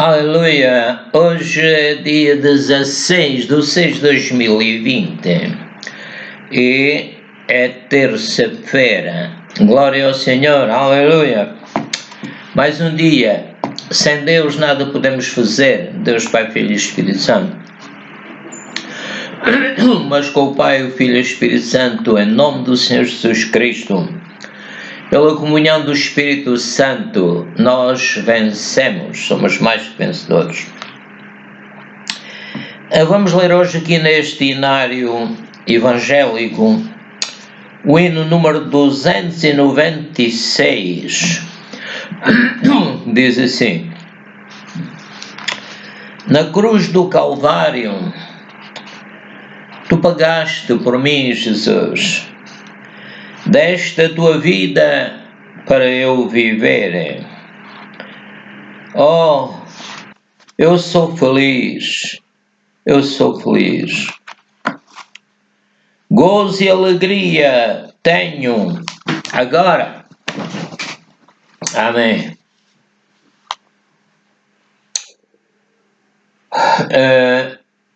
Aleluia! Hoje é dia 16/6/2020 e é terça-feira. Glória ao Senhor, aleluia! Mais um dia. Sem Deus nada podemos fazer. Deus Pai, Filho e Espírito Santo. Mas com o Pai, o Filho e o Espírito Santo, em nome do Senhor Jesus Cristo, pela comunhão do Espírito Santo, nós vencemos, somos mais que vencedores. Vamos ler hoje aqui neste hinário evangélico o hino número 296. Diz assim: na cruz do Calvário, tu pagaste por mim, Jesus. Deste a tua vida para eu viver. Oh, eu sou feliz, eu sou feliz. Gozo e alegria tenho agora. Amém.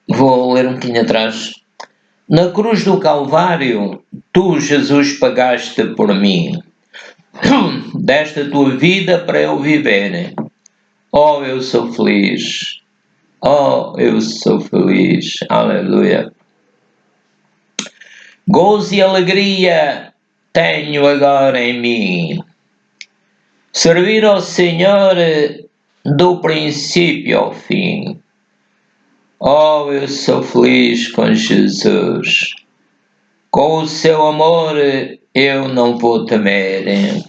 Vou ler um bocadinho atrás. Na cruz do Calvário, tu, Jesus, pagaste por mim. Deste a tua vida para eu viver. Oh, eu sou feliz. Oh, eu sou feliz. Aleluia. Gozo e alegria tenho agora em mim. Servir ao Senhor do princípio ao fim. Oh, eu sou feliz com Jesus. Com o seu amor eu não vou temer.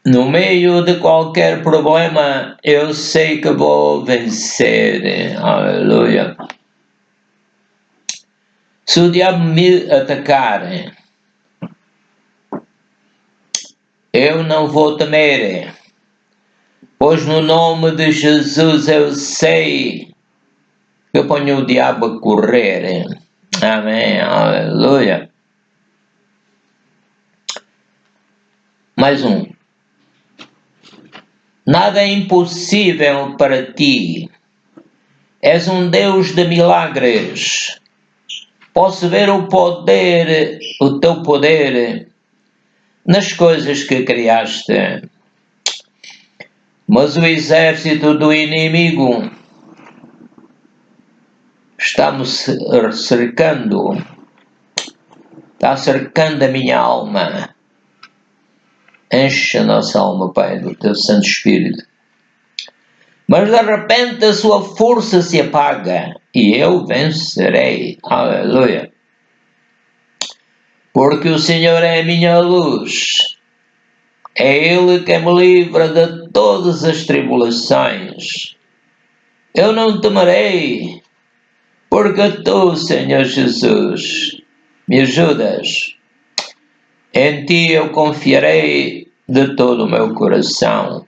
No meio de qualquer problema eu sei que vou vencer. Aleluia. Se o diabo me atacar, eu não vou temer. Pois no nome de Jesus eu sei que eu ponho o diabo a correr. Amém, aleluia. Mais um. Nada é impossível para ti. És um Deus de milagres. Posso ver o teu poder nas coisas que criaste. Mas o exército do inimigo está cercando a minha alma. Enche a nossa alma, Pai, do teu Santo Espírito. Mas de repente a sua força se apaga e eu vencerei. Aleluia. Porque o Senhor é a minha luz. É Ele que me livra de todas as tribulações. Eu não temerei, porque tu, Senhor Jesus, me ajudas. Em ti eu confiarei de todo o meu coração.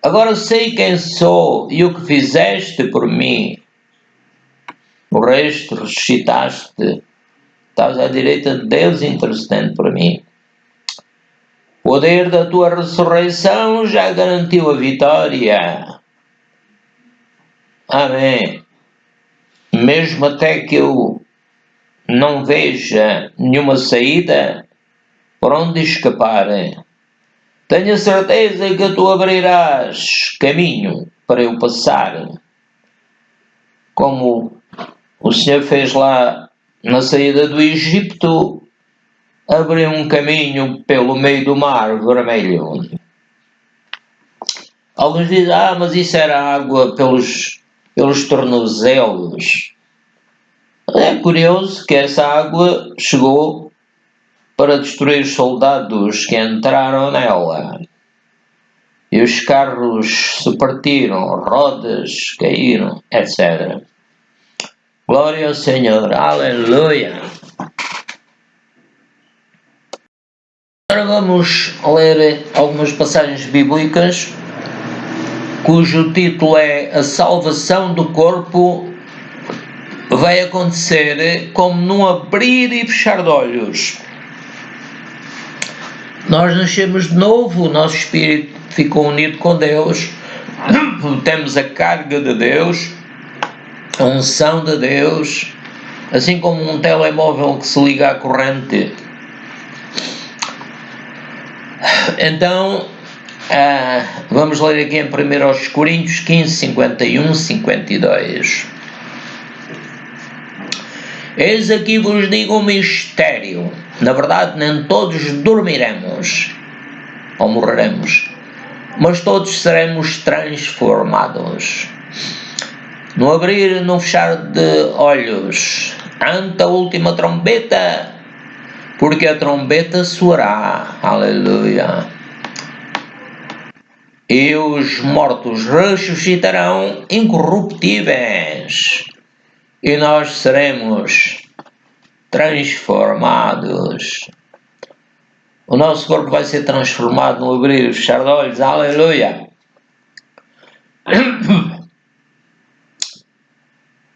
Agora sei quem sou e o que fizeste por mim. Morreste, ressuscitaste, estás à direita de Deus intercedendo por mim. O poder da tua ressurreição já garantiu a vitória. Amém. Mesmo até que eu não veja nenhuma saída por onde escapar, tenho a certeza que tu abrirás caminho para eu passar. Como o Senhor fez lá na saída do Egito, abriu um caminho pelo meio do mar vermelho. Alguns dizem, mas isso era água pelos tornozelos. É curioso que essa água chegou para destruir os soldados que entraram nela. E os carros se partiram, rodas caíram, etc. Glória ao Senhor, aleluia. Agora vamos ler algumas passagens bíblicas cujo título é A Salvação do Corpo vai acontecer como num abrir e fechar de olhos. Nós nascemos de novo, o nosso espírito ficou unido com Deus, temos a carga de Deus, a unção de Deus, assim como um telemóvel que se liga à corrente. Então, vamos ler aqui em 1 Coríntios 15, 51, 52. Eis aqui vos digo um mistério. Na verdade, nem todos dormiremos ou morreremos, mas todos seremos transformados. No abrir e no fechar de olhos, ante a última trombeta, porque a trombeta soará. Aleluia. E os mortos ressuscitarão incorruptíveis, e nós seremos transformados. O nosso corpo vai ser transformado no abrir e fechar de olhos. Aleluia.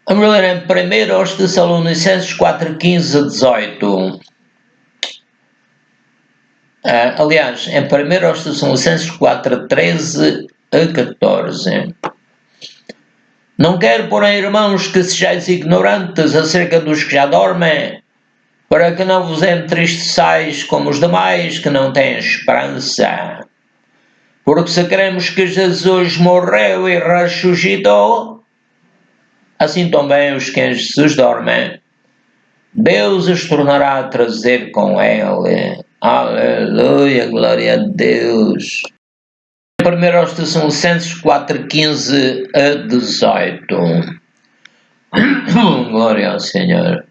Vamos ler em 1 Tessalonicenses 4, 15 a 18. Aliás, em 1 Tessalonicenses 4, 13 a 14. Não quero, porém, irmãos, que sejais ignorantes acerca dos que já dormem, para que não vos entristeçais como os demais que não têm esperança. Porque se cremos que Jesus morreu e ressuscitou, assim também os que em Jesus dormem, Deus os tornará a trazer com Ele. Aleluia, glória a Deus. 1 Tessalonicenses 4, 15 a 18. Glória ao Senhor.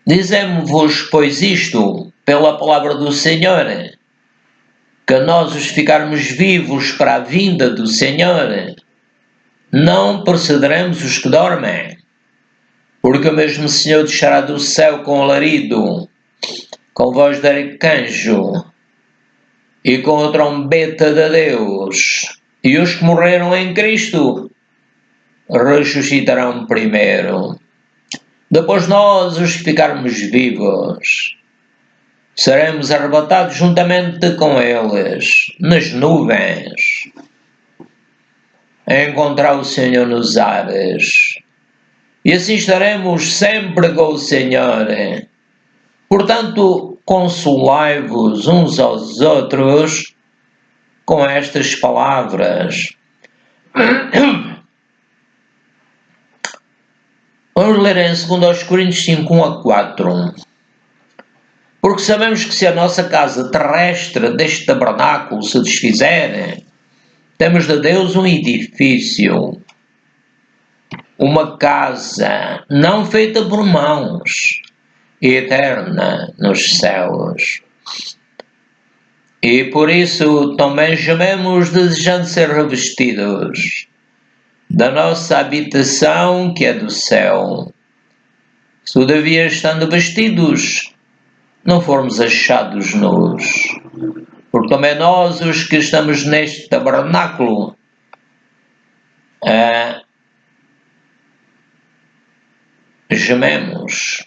Dizemos-vos, pois, isto, pela palavra do Senhor, que nós os ficarmos vivos para a vinda do Senhor, não precederemos os que dormem, porque o mesmo Senhor descerá do céu com alarido, com voz de arcanjo e com a trombeta de Deus, e os que morreram em Cristo ressuscitarão primeiro. Depois nós, os que ficarmos vivos, seremos arrebatados juntamente com eles nas nuvens, a encontrar o Senhor nos ares, e assim estaremos sempre com o Senhor. Portanto, consolai-vos uns aos outros com estas palavras. Vamos ler em 2 Coríntios 5, 1 a 4. Porque sabemos que se a nossa casa terrestre deste tabernáculo se desfizer, temos de Deus um edifício, uma casa não feita por mãos, eterna nos céus. E por isso também gememos desejando ser revestidos da nossa habitação que é do céu. Se todavia estando vestidos, não formos achados nus, porque também nós, os que estamos neste tabernáculo, gememos,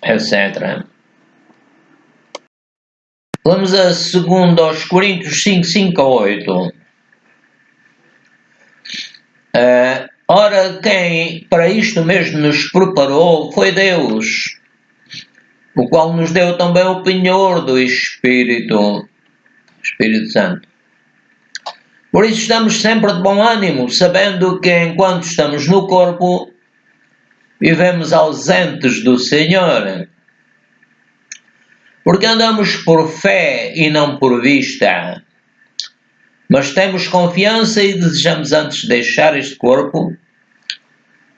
etc. Vamos a 2 Coríntios 5, 5 a 8. Ora, quem para isto mesmo nos preparou foi Deus, o qual nos deu também o penhor do Espírito Santo. Por isso estamos sempre de bom ânimo, sabendo que enquanto estamos no corpo, vivemos ausentes do Senhor. Porque andamos por fé e não por vista. Mas temos confiança e desejamos antes deixar este corpo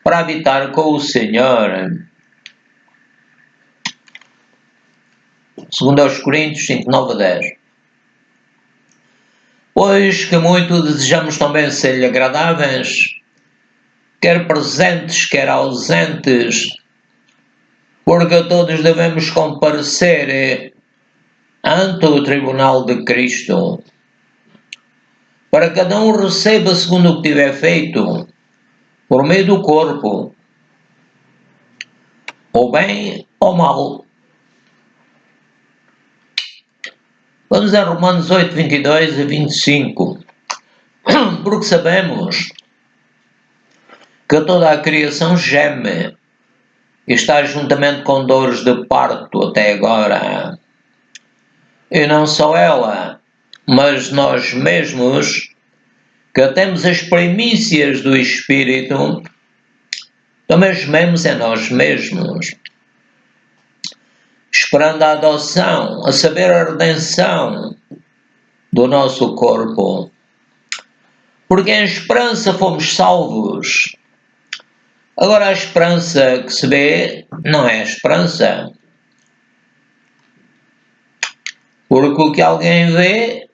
para habitar com o Senhor. 2 Coríntios 5, 9 a 10. Pois que muito desejamos também ser-lhe agradáveis, quer presentes, quer ausentes, porque todos devemos comparecer ante o tribunal de Cristo, para que cada um receba segundo o que tiver feito, por meio do corpo, ou bem ou mal. Vamos a Romanos 8, 22 a 25. Porque sabemos que toda a criação geme e está juntamente com dores de parto até agora. E não só ela, mas nós mesmos, que temos as primícias do Espírito, também gememos em nós mesmos, esperando a adoção, a saber, a redenção do nosso corpo. Porque em esperança fomos salvos. Agora a esperança que se vê não é a esperança. Porque o que alguém vê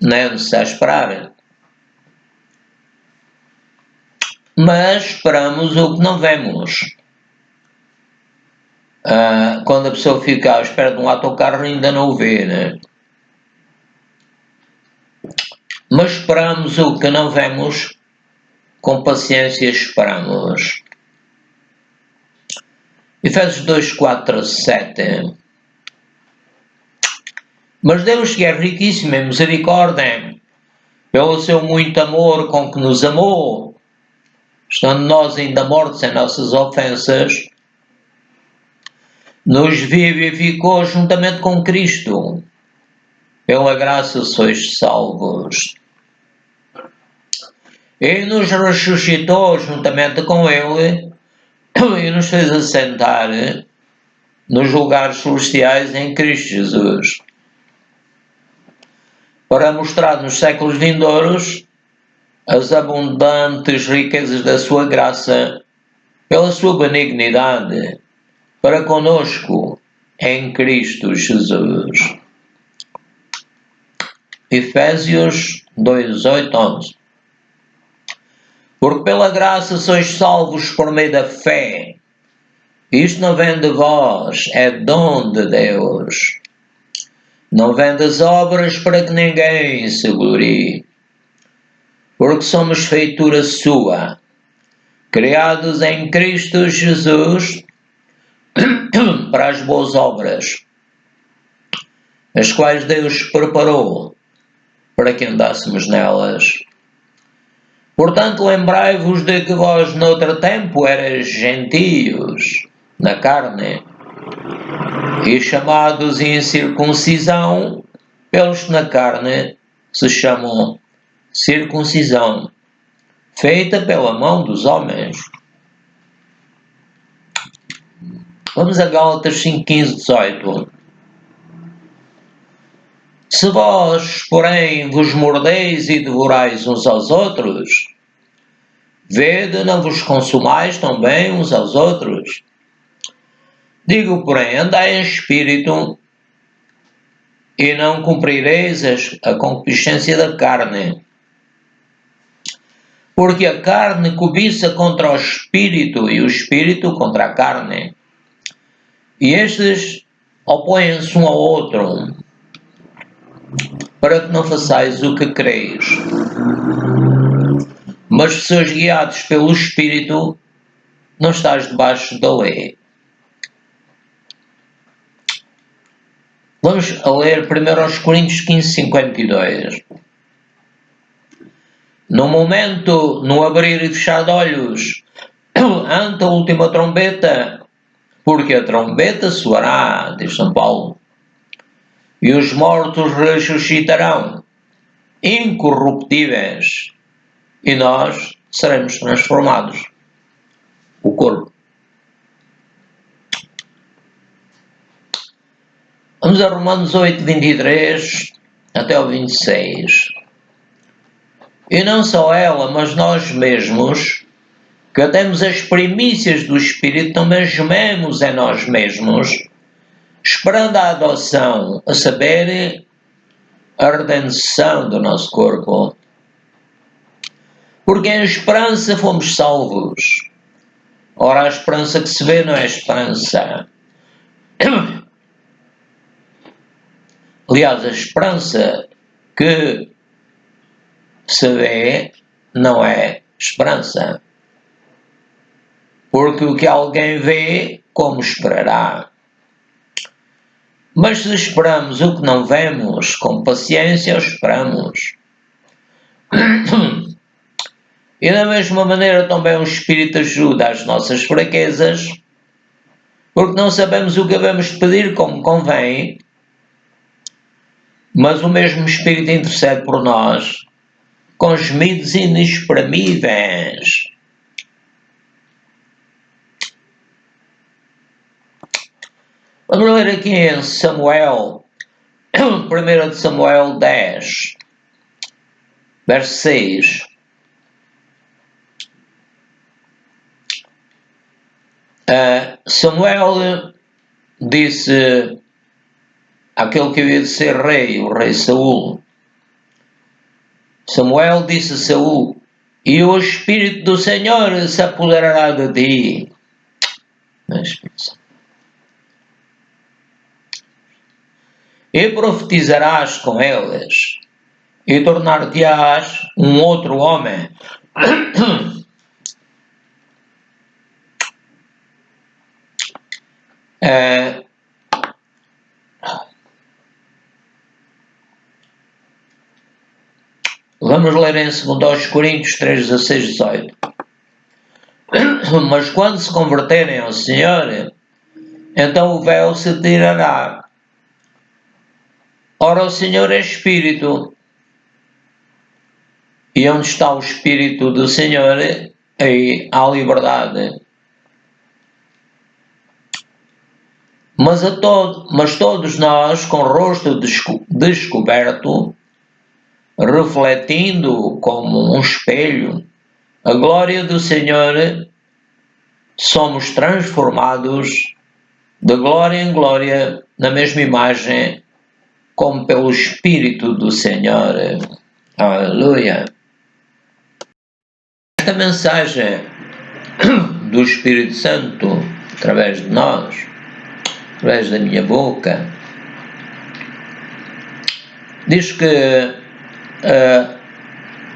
não é necessário esperar. Mas esperamos o que não vemos. Quando a pessoa fica à espera de um autocarro ainda não o vê, né? Mas esperamos o que não vemos, com paciência esperamos. Efésios 2, 4 a 7. Mas Deus, que é riquíssimo em misericórdia, pelo seu muito amor com que nos amou, estando nós ainda mortos em nossas ofensas, nos vivificou juntamente com Cristo. Pela graça sois salvos. Ele nos ressuscitou juntamente com Ele e nos fez assentar nos lugares celestiais em Cristo Jesus, para mostrar nos séculos vindouros as abundantes riquezas da sua graça, pela sua benignidade, para conosco em Cristo Jesus. Efésios 2, 8, 11. Porque pela graça sois salvos por meio da fé. Isto não vem de vós, é dom de Deus. Não vem das obras para que ninguém se glorie. Porque somos feitura sua, criados em Cristo Jesus para as boas obras, as quais Deus preparou para que andássemos nelas. Portanto, lembrai-vos de que vós, noutro tempo, eras gentios, na carne, e chamados em circuncisão, pelos que na carne se chamam circuncisão, feita pela mão dos homens. Vamos a Gálatas 5, 15, 18. Se vós, porém, vos mordeis e devorais uns aos outros, vede, não vos consumais também uns aos outros. Digo, porém, andai em espírito, e não cumprireis a concupiscência da carne. Porque a carne cobiça contra o espírito, e o espírito contra a carne. E estes opõem-se um ao outro, para que não façais o que quereis. Mas se sois guiados pelo Espírito, não estáis debaixo da lei. Vamos a ler primeiro aos Coríntios 15, 52. No momento, no abrir e fechar de olhos, ante a última trombeta, porque a trombeta soará, diz São Paulo, e os mortos ressuscitarão, incorruptíveis, e nós seremos transformados, o corpo. Vamos a Romanos 8, 23 até o 26. E não só ela, mas nós mesmos, que temos as primícias do Espírito, também gememos em nós mesmos, esperando a adoção, a saber, a redenção do nosso corpo. Porque em esperança fomos salvos. Ora, a esperança que se vê não é esperança. Aliás, a esperança que se vê não é esperança. Porque o que alguém vê, como esperará? Mas se esperamos o que não vemos, com paciência o esperamos. E da mesma maneira também o Espírito ajuda às nossas fraquezas, porque não sabemos o que devemos pedir como convém, mas o mesmo Espírito intercede por nós com gemidos inexprimíveis. Vamos ler aqui em Samuel, 1 de Samuel 10, verso 6. Samuel disse àquele que havia de ser rei, o rei Saul. Samuel disse a Saul: e o Espírito do Senhor se apoderará de ti. E profetizarás com eles, e tornar-te-ás um outro homem. Vamos ler em 2 Coríntios 3, 16, 18. Mas quando se converterem ao Senhor, então o véu se tirará. Ora, o Senhor é Espírito, e onde está o Espírito do Senhor, aí há liberdade. Mas todos nós, com o rosto descoberto, refletindo como um espelho a glória do Senhor, somos transformados de glória em glória na mesma imagem, como pelo Espírito do Senhor. Aleluia! Esta mensagem do Espírito Santo, através de nós, através da minha boca, diz que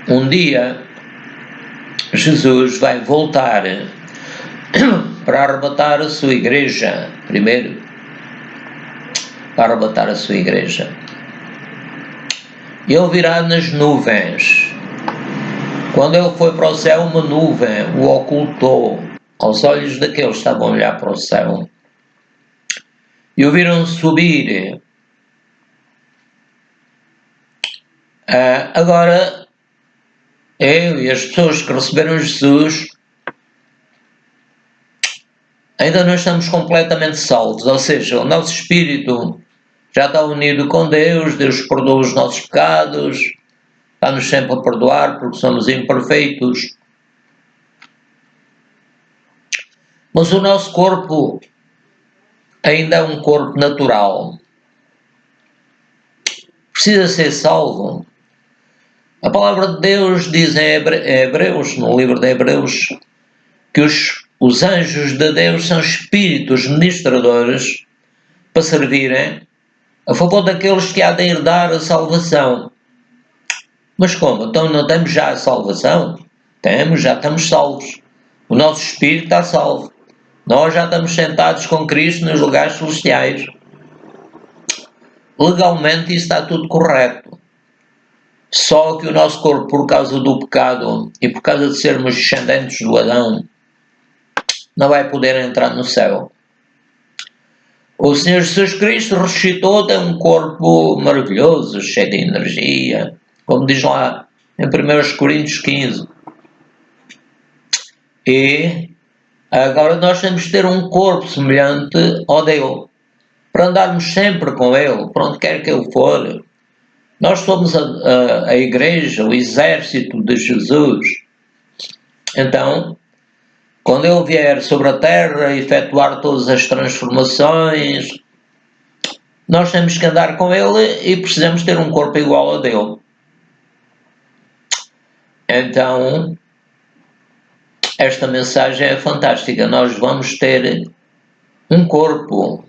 um dia Jesus vai voltar para arrebatar a sua igreja, primeiro, para arrebatar a sua igreja. Ele virá nas nuvens. Quando ele foi para o céu, uma nuvem o ocultou aos olhos daqueles que estavam a olhar para o céu. E o viram subir. Agora, eu e as pessoas que receberam Jesus ainda não estamos completamente salvos, ou seja, o nosso espírito já está unido com Deus, Deus perdoa os nossos pecados, está-nos sempre a perdoar porque somos imperfeitos. Mas o nosso corpo ainda é um corpo natural. Precisa ser salvo. A palavra de Deus diz em Hebreus, no livro de Hebreus, que os anjos de Deus são espíritos ministradores para servirem a favor daqueles que há de herdar a salvação. Mas como? Então não temos já a salvação? Temos, já estamos salvos. O nosso espírito está salvo. Nós já estamos sentados com Cristo nos lugares celestiais. Legalmente isso está tudo correto. Só que o nosso corpo, por causa do pecado e por causa de sermos descendentes do Adão, não vai poder entrar no céu. O Senhor Jesus Cristo ressuscitou, tem um corpo maravilhoso, cheio de energia, como diz lá em 1 Coríntios 15. E agora nós temos de ter um corpo semelhante ao dele, para andarmos sempre com ele, para onde quer que ele for. Nós somos a igreja, o exército de Jesus. Então, quando ele vier sobre a terra efetuar todas as transformações, nós temos que andar com ele e precisamos ter um corpo igual a dele. Então, esta mensagem é fantástica. Nós vamos ter um corpo.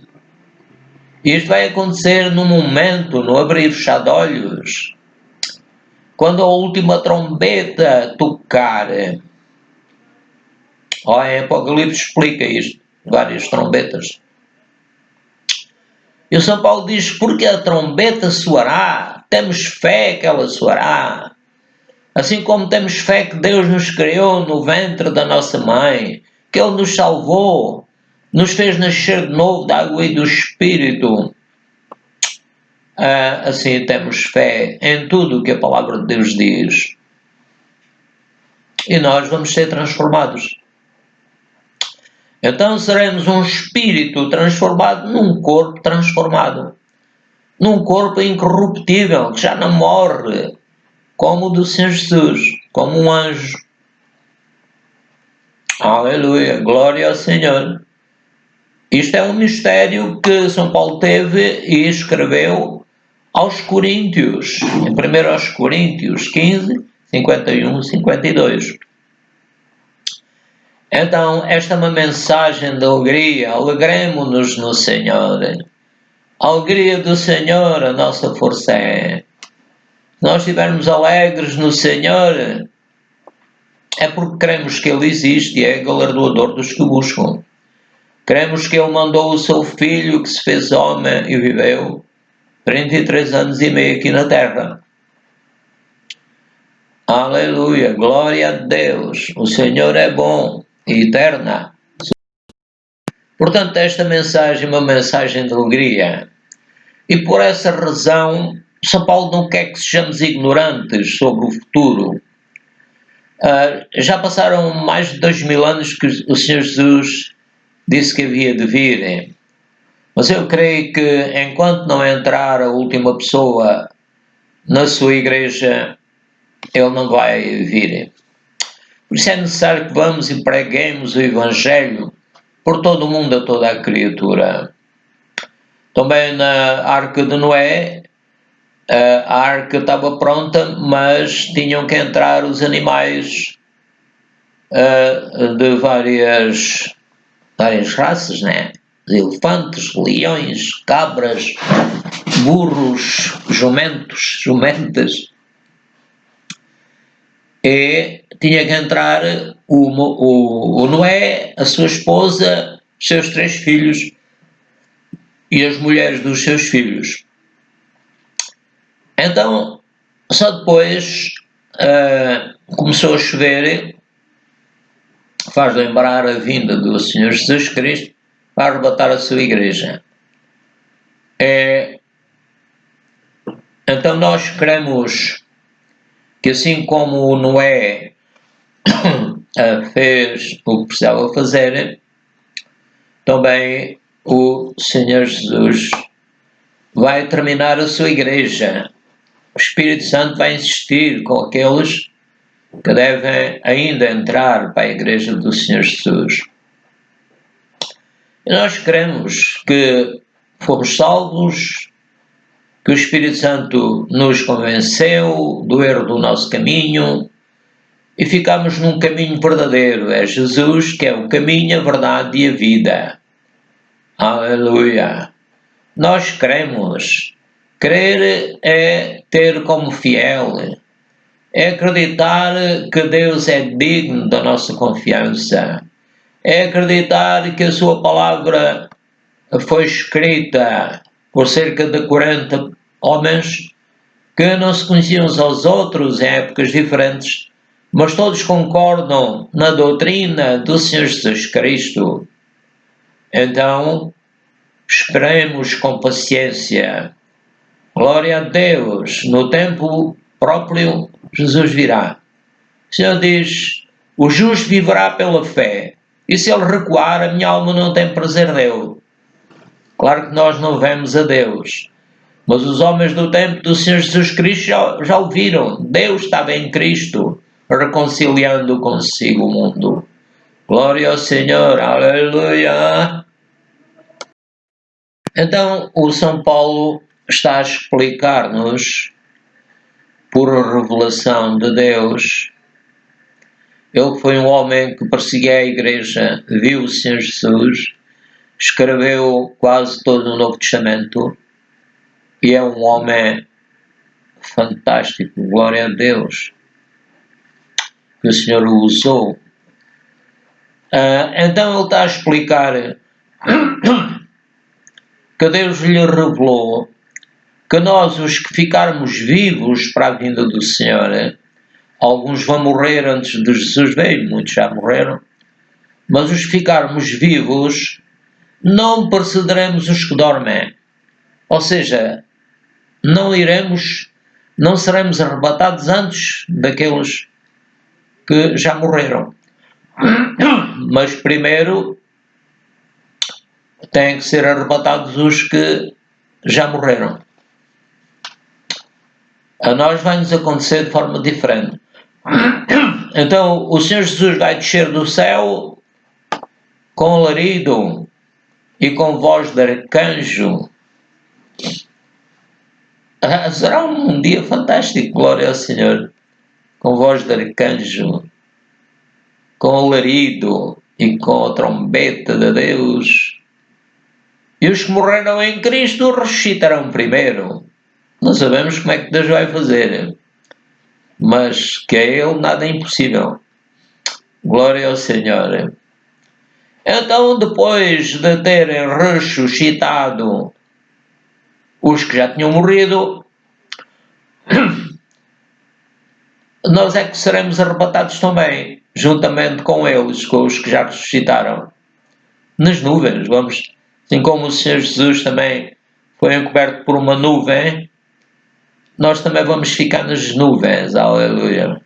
Isto vai acontecer no momento, no abrir e fechar de olhos. Quando a última trombeta tocar. Em Apocalipse explica isto. Várias trombetas. E o São Paulo diz, porque a trombeta soará, temos fé que ela soará. Assim como temos fé que Deus nos criou no ventre da nossa mãe, que Ele nos salvou, nos fez nascer de novo da água e do Espírito. Assim temos fé em tudo o que a palavra de Deus diz. E nós vamos ser transformados. Então seremos um espírito transformado num corpo transformado. Num corpo incorruptível, que já não morre, como o do Senhor Jesus, como um anjo. Aleluia, glória ao Senhor. Isto é um mistério que São Paulo teve e escreveu aos Coríntios, em 1 Coríntios 15, 51, 52. Então, esta é uma mensagem de alegria, alegremo-nos no Senhor. A alegria do Senhor, a nossa força é. Se nós estivermos alegres no Senhor, é porque cremos que Ele existe e é galardoador dos que o buscam. Cremos que Ele mandou o seu Filho que se fez homem e viveu 33 anos e meio aqui na Terra. Aleluia, glória a Deus, o Senhor é bom e eterna. Portanto, esta mensagem é uma mensagem de alegria. E por essa razão, São Paulo não quer que sejamos ignorantes sobre o futuro. Já passaram mais de 2000 anos que o Senhor Jesus disse que havia de vir. Mas eu creio que enquanto não entrar a última pessoa na sua igreja, Ele não vai vir. Por isso é necessário que vamos e preguemos o Evangelho por todo o mundo, a toda a criatura. Também na Arca de Noé, a arca estava pronta, mas tinham que entrar os animais de várias raças, né? Elefantes, leões, cabras, burros, jumentas. E tinha que entrar o Noé, a sua esposa, os seus 3 filhos e as mulheres dos seus filhos. Então, só depois começou a chover, faz lembrar a vinda do Senhor Jesus Cristo para arrebatar a sua igreja. Então nós queremos que assim como o Noé fez o que precisava fazer, também o Senhor Jesus vai terminar a sua igreja. O Espírito Santo vai insistir com aqueles que devem ainda entrar para a igreja do Senhor Jesus. E nós queremos que fomos salvos, que o Espírito Santo nos convenceu do erro do nosso caminho e ficamos num caminho verdadeiro. É Jesus que é o caminho, a verdade e a vida. Aleluia! Nós queremos. Crer é ter como fiel, é acreditar que Deus é digno da nossa confiança, é acreditar que a sua palavra foi escrita por cerca de 40 homens que não se conheciam uns aos outros em épocas diferentes, mas todos concordam na doutrina do Senhor Jesus Cristo. Então, esperemos com paciência. Glória a Deus, no tempo próprio Jesus virá. O Senhor diz, o justo viverá pela fé, e se ele recuar, a minha alma não tem prazer nele. Claro que nós não vemos a Deus, mas os homens do tempo do Senhor Jesus Cristo já o viram. Deus estava em Cristo, reconciliando consigo o mundo. Glória ao Senhor, aleluia! Então, o São Paulo está a explicar-nos, por revelação de Deus, ele foi um homem que perseguia a igreja, viu o Senhor Jesus, escreveu quase todo o Novo Testamento e é um homem fantástico, glória a Deus, que o Senhor o usou. Então ele está a explicar que Deus lhe revelou que nós, os que ficarmos vivos para a vinda do Senhor, alguns vão morrer antes de Jesus vir, muitos já morreram, mas os que ficarmos vivos, não precederemos os que dormem. Ou seja, não seremos arrebatados antes daqueles que já morreram. Mas primeiro têm que ser arrebatados os que já morreram. A nós vai-nos acontecer de forma diferente. Então o Senhor Jesus vai descer do céu com alarido e com voz de arcanjo. Será um dia fantástico, glória ao Senhor, com voz de arcanjo, com alarido e com a trombeta de Deus. E os que morreram em Cristo ressuscitarão primeiro. Não sabemos como é que Deus vai fazer, mas que a Ele nada é impossível. Glória ao Senhor. Então, depois de terem ressuscitado os que já tinham morrido, nós é que seremos arrebatados também, juntamente com eles, com os que já ressuscitaram, nas nuvens. Vamos, assim como o Senhor Jesus também foi encoberto por uma nuvem, nós também vamos ficar nas nuvens, aleluia.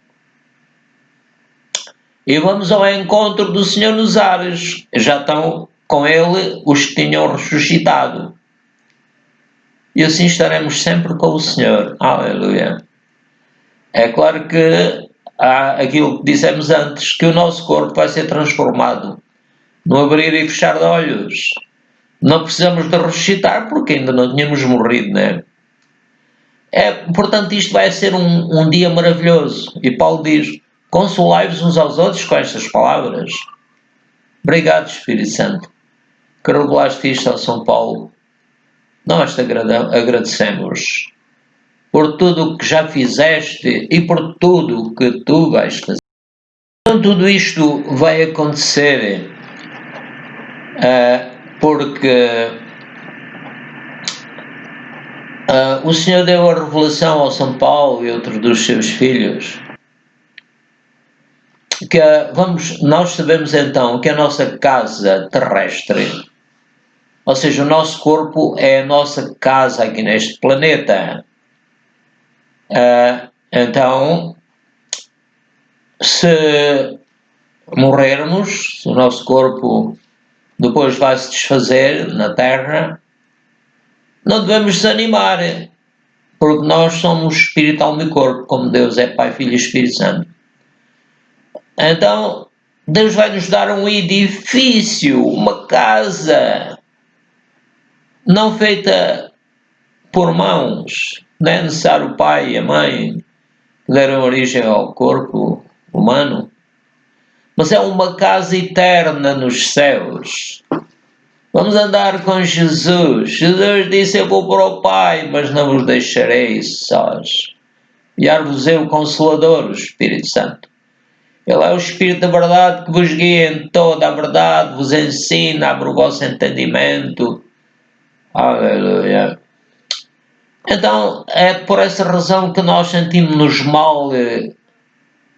E vamos ao encontro do Senhor nos ares. Já estão com Ele os que tinham ressuscitado. E assim estaremos sempre com o Senhor, aleluia. É claro que há aquilo que dissemos antes, que o nosso corpo vai ser transformado no abrir e fechar de olhos. Não precisamos de ressuscitar porque ainda não tínhamos morrido, né? Portanto, isto vai ser um dia maravilhoso. E Paulo diz: consolai-vos uns aos outros com estas palavras. Obrigado, Espírito Santo, que revelaste isto ao São Paulo. Nós te agradecemos por tudo o que já fizeste e por tudo o que tu vais fazer. Então, tudo isto vai acontecer porque o Senhor deu a revelação ao São Paulo e outros dos seus filhos que nós sabemos então que a nossa casa terrestre, ou seja, o nosso corpo é a nossa casa aqui neste planeta. Então, se morrermos, se o nosso corpo depois vai se desfazer na Terra, não devemos desanimar, porque nós somos espírito, alma e corpo, como Deus é Pai, Filho e Espírito Santo. Então, Deus vai nos dar um edifício, uma casa, não feita por mãos. Não é necessário o pai e a mãe que deram origem ao corpo humano, mas é uma casa eterna nos céus. Vamos andar com Jesus. Jesus disse: eu vou para o Pai, mas não vos deixarei sós. Enviar-vos-ei o Consolador, o Espírito Santo. Ele é o Espírito da verdade que vos guia em toda a verdade, vos ensina, abre o vosso entendimento. Aleluia. Então, é por essa razão que nós sentimos-nos mal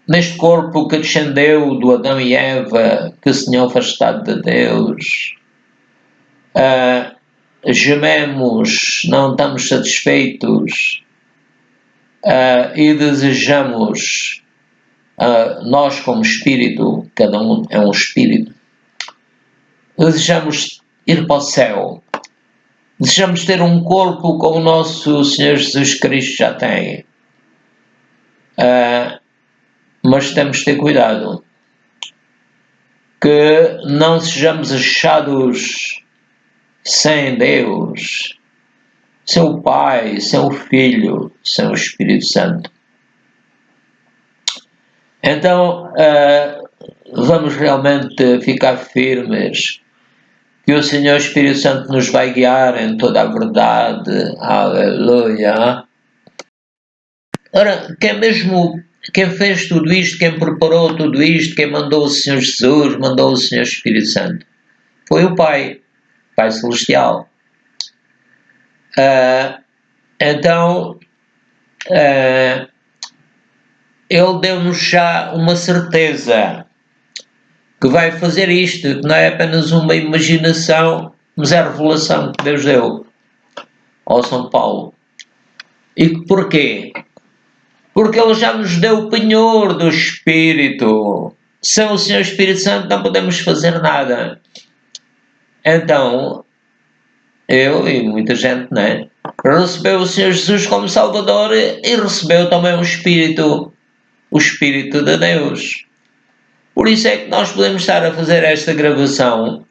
neste corpo que descendeu do Adão e Eva, que se tinham afastado de Deus. Gememos, não estamos satisfeitos e desejamos, nós como espírito, cada um é um espírito, desejamos ir para o céu, desejamos ter um corpo como o nosso Senhor Jesus Cristo já tem, mas temos de ter cuidado que não sejamos achados sem Deus, sem o Pai, sem o Filho, sem o Espírito Santo. Então, vamos realmente ficar firmes que o Senhor Espírito Santo nos vai guiar em toda a verdade. Aleluia. Ora, quem fez tudo isto, quem preparou tudo isto, quem mandou o Senhor Jesus, mandou o Senhor Espírito Santo, foi o Pai Celestial. Então, ele deu-nos já uma certeza que vai fazer isto, que não é apenas uma imaginação, mas é a revelação que Deus deu ao São Paulo. E porquê? Porque ele já nos deu o penhor do Espírito. Sem o Senhor Espírito Santo não podemos fazer nada. Então, eu e muita gente, né, recebeu o Senhor Jesus como Salvador e recebeu também o Espírito de Deus. Por isso é que nós podemos estar a fazer esta gravação,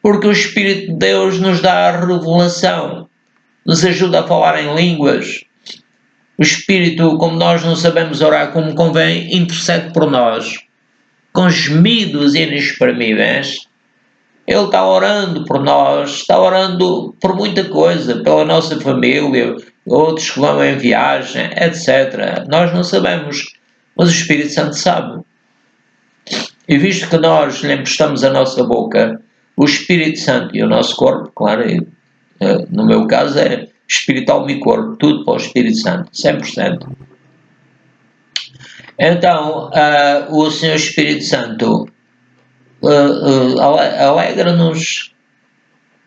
porque o Espírito de Deus nos dá a revelação, nos ajuda a falar em línguas. O Espírito, como nós não sabemos orar como convém, intercede por nós, com gemidos inexprimíveis. Ele está orando por nós, está orando por muita coisa, pela nossa família, outros que vão em viagem, etc. Nós não sabemos, mas o Espírito Santo sabe. E visto que nós lhe emprestamos a nossa boca, o Espírito Santo e o nosso corpo, claro, no meu caso é espiritual e corpo, tudo para o Espírito Santo, 100%. Então, o Senhor Espírito Santo alegra-nos,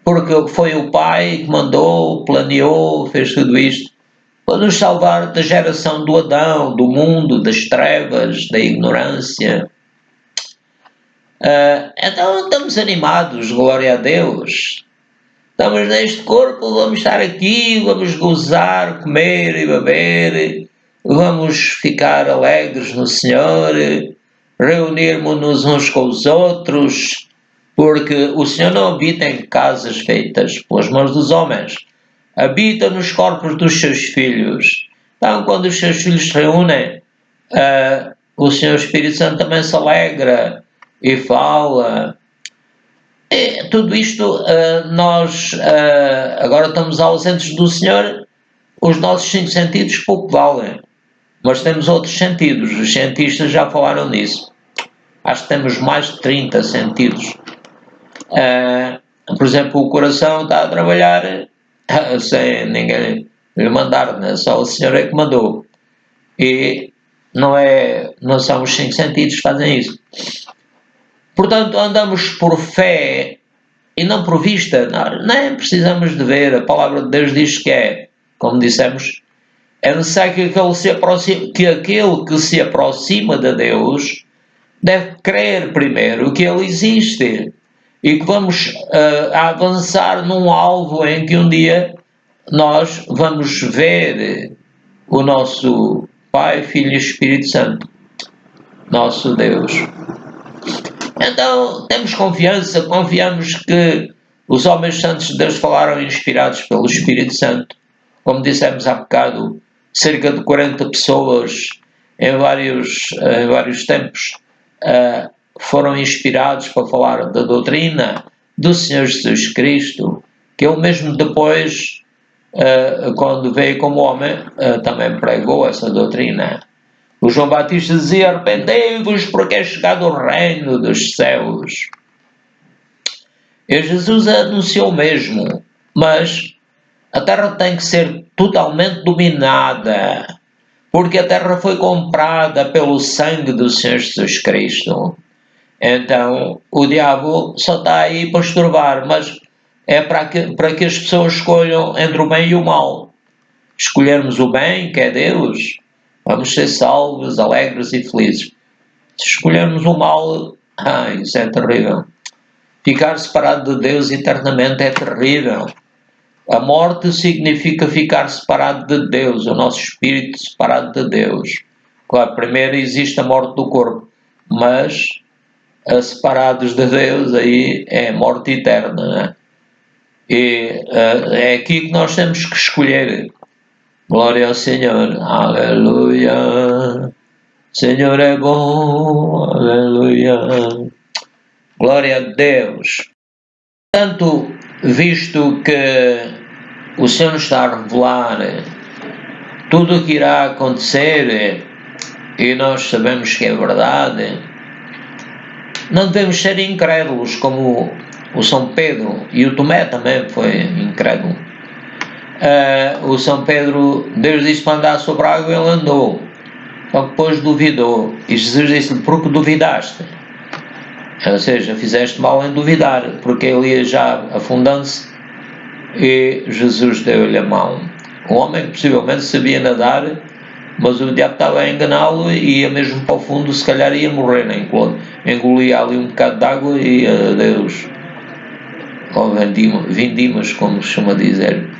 porque foi o Pai que mandou, planeou, fez tudo isto, para nos salvar da geração do Adão, do mundo, das trevas, da ignorância. Então estamos animados, glória a Deus. Estamos neste corpo, vamos estar aqui, vamos gozar, comer e beber, vamos ficar alegres no Senhor, reunirmos-nos uns com os outros, porque o Senhor não habita em casas feitas pelas mãos dos homens, habita nos corpos dos seus filhos. Então, quando os seus filhos se reúnem, o Senhor Espírito Santo também se alegra e fala. E tudo isto, nós agora estamos ausentes do Senhor, os nossos 5 sentidos pouco valem, mas temos outros sentidos, os cientistas já falaram nisso. Acho que temos mais de 30 sentidos. Por exemplo, o coração está a trabalhar sem ninguém lhe mandar, né? Só o Senhor é que mandou. E não são os 5 sentidos que fazem isso. Portanto, andamos por fé e não por vista. Nós nem precisamos de ver. A palavra de Deus diz que é, como dissemos, é necessário que aquele que se aproxima de Deus deve crer primeiro que Ele existe e que vamos avançar num alvo em que um dia nós vamos ver o nosso Pai, Filho e Espírito Santo, nosso Deus. Então temos confiança, confiamos que os homens santos de Deus falaram inspirados pelo Espírito Santo. Como dissemos há bocado, cerca de 40 pessoas em vários tempos foram inspirados para falar da doutrina do Senhor Jesus Cristo, que ele mesmo depois, quando veio como homem, também pregou essa doutrina. O João Batista dizia: arrependei-vos porque é chegado o reino dos céus. E Jesus anunciou mesmo, mas a terra tem que ser totalmente dominada, porque a terra foi comprada pelo sangue do Senhor Jesus Cristo. Então o diabo só está aí para estorvar, mas é para que as pessoas escolham entre o bem e o mal. Escolhermos o bem, que é Deus, vamos ser salvos, alegres e felizes. Se escolhermos o mal, isso é terrível. Ficar separado de Deus eternamente é terrível. A morte significa ficar separado de Deus, o nosso espírito separado de Deus. Claro, primeiro existe a morte do corpo, mas separados de Deus aí é morte eterna, né? E é aqui que nós temos que escolher. Glória ao Senhor, aleluia. Senhor é bom, aleluia. Glória a Deus. Portanto, visto que o Senhor nos está a revelar tudo o que irá acontecer e nós sabemos que é verdade, não devemos ser incrédulos como o São Pedro, e o Tomé também foi incrédulo. o São Pedro, Deus disse para andar sobre a água, ele andou, só que depois duvidou, e Jesus disse-lhe, porque duvidaste? Ou seja, fizeste mal em duvidar, porque ele ia já afundando-se, e Jesus deu-lhe a mão. Um homem que possivelmente sabia nadar, mas o diabo estava a enganá-lo e ia mesmo para o fundo, se calhar ia morrer, né? Engolia ali um bocado de água e adeus, ou vindimas, como se chama dizer.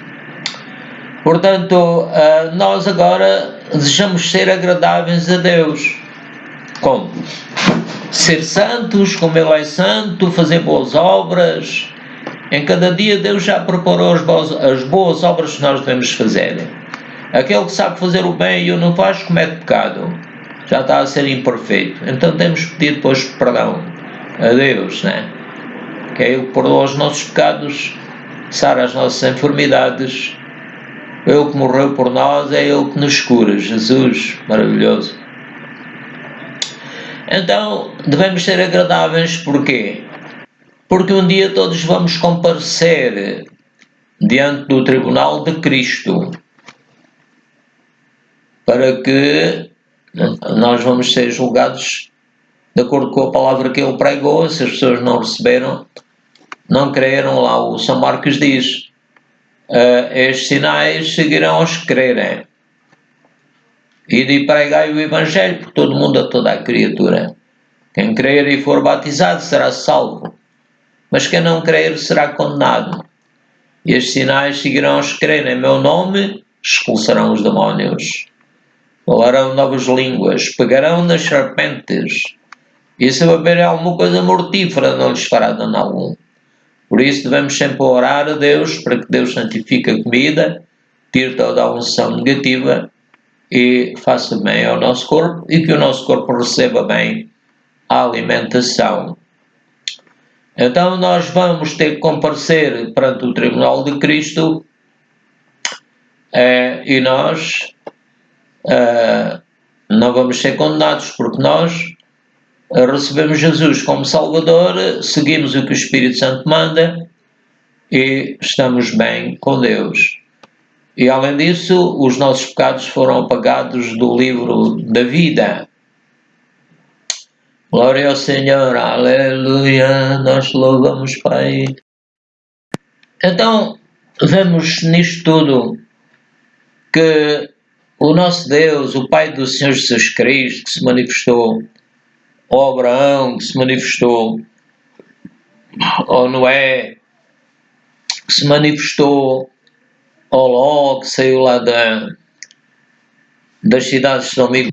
Portanto, nós agora desejamos ser agradáveis a Deus. Como? Ser santos, como Ele é santo, fazer boas obras. Em cada dia Deus já preparou as boas obras que nós devemos fazer. Aquele que sabe fazer o bem e o não faz, comete pecado. Já está a ser imperfeito. Então temos que pedir depois perdão a Deus, né? Que é Ele que perdoa os nossos pecados, sara as nossas enfermidades. Ele que morreu por nós, é Ele que nos cura. Jesus, maravilhoso. Então, devemos ser agradáveis, porquê? Porque um dia todos vamos comparecer diante do tribunal de Cristo, para que nós vamos ser julgados de acordo com a palavra que Ele pregou. Se as pessoas não receberam, não creram, lá o São Marcos diz, estes sinais seguirão aos que crerem. E de pregai o Evangelho por todo o mundo, a toda a criatura. Quem crer e for batizado será salvo, mas quem não crer será condenado. E estes sinais seguirão os que crerem em meu nome, expulsarão os demónios, falarão novas línguas, pegarão nas serpentes, e se beberem alguma coisa mortífera não lhes fará dano algum. Por isso devemos sempre orar a Deus para que Deus santifique a comida, tire toda a unção negativa e faça bem ao nosso corpo, e que o nosso corpo receba bem a alimentação. Então nós vamos ter que comparecer perante o tribunal de Cristo, e nós não vamos ser condenados, porque nós recebemos Jesus como Salvador, seguimos o que o Espírito Santo manda e estamos bem com Deus. E além disso, os nossos pecados foram apagados do livro da vida. Glória ao Senhor, aleluia, nós louvamos, Pai. Então, vemos nisto tudo que o nosso Deus, o Pai do Senhor Jesus Cristo, que se manifestou ao Abraão, que se manifestou ao Noé, que se manifestou ao Ló, que saiu lá das cidades de São Miguel.